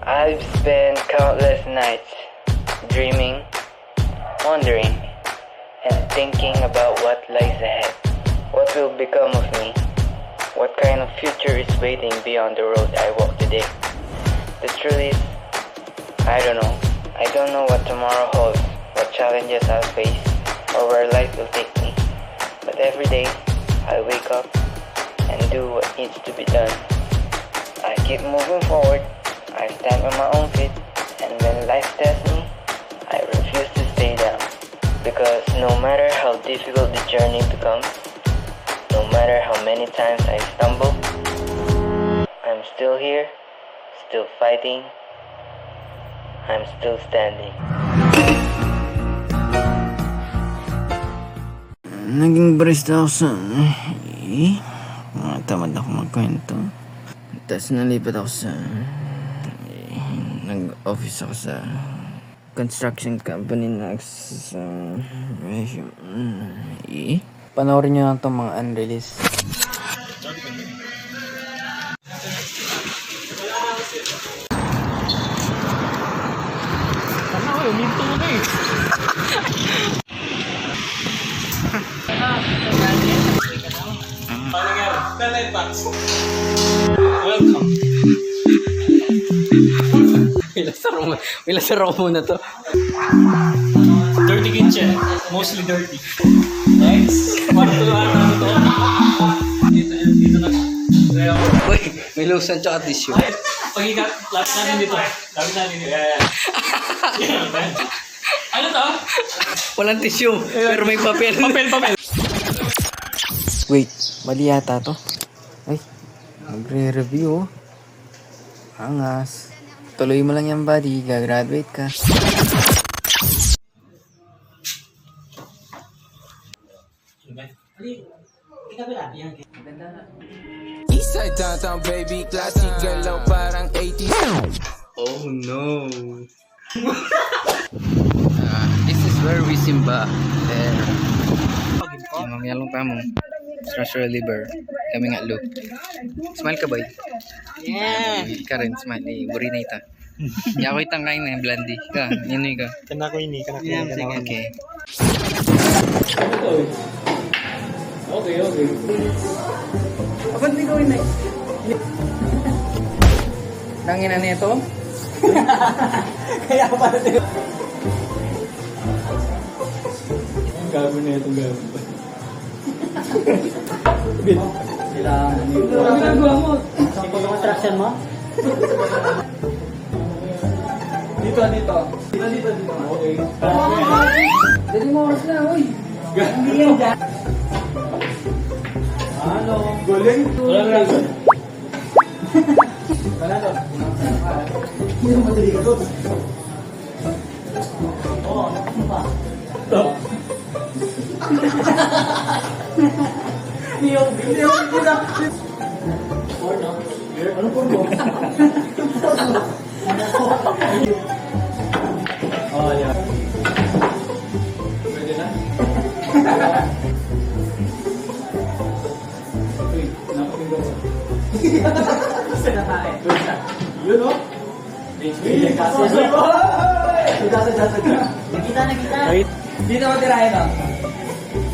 I've spent countless nights dreaming, wondering, and thinking about what lies ahead. What will become of me? What kind of future is waiting beyond the road I walk today? The truth is, I don't know. I don't know what tomorrow holds, what challenges I'll face, or where life will take me. But every day, I wake up and do what needs to be done. I keep moving forward, I stand on my own feet, and when life tests me, I refuse to stay down. Because no matter how difficult the journey becomes, no matter how many times I stumble, I'm still here, still fighting, I'm still standing. Naging barista ako sa... tamad ako magkwento. Tapos nalipat ako sa... nag-office ako sa... construction company na sa... Panoorin nyo lang itong mga unreleased. Minto na eh. Welcome. Ilasaro mo na to. Dirty kitchen. Mostly dirty. Next. Dito na. Uy, may lotion tsaka tissue. Pag-ikat, lapit natin dito. Lapit natin dito. Ano to? Walang tissue, pero may papel. Papel. Wait, mali yata to. Ay, magre-review. Angas. Tuloy mo lang yan, buddy. Gagraduate ka. Eastside downtown baby, classic galaw parang 80s. Oh no. This is where we simba. There. Mamaya lang pa mo. Structural liver. Kami nga loop. Smile ka, boy. Yeah. Ka rin, smile. Buri na ita. Hindi ako itang kain na, blondie. Ka, yun ka. Kana ko ini. Okay. Okay. Abang di gawin na nangin na nito? Kaya pala dito. Ang gago na itong gago. Ang ginagawa mo? Sa pag-construction mo? Dito. Okay. Dali mo oras na, uy. Hindi yan dyan. Ano? Galing? Wala na lang. Wala to. Hindi mo madali ka to. Oo, ano pa? Ito. Hindi yung kita. Porno? Anong porno? Oh, yeah. Pwede na? Uy, napakinggan mo. Isa na tayo. Yun o? Nakita. Wait. Dito mo tirahin o.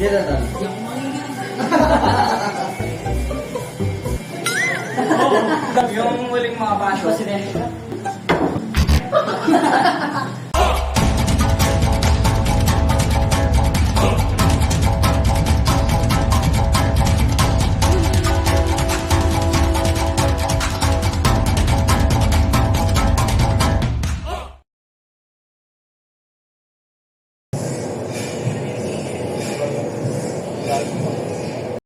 Dito to. Yung muling mga baso.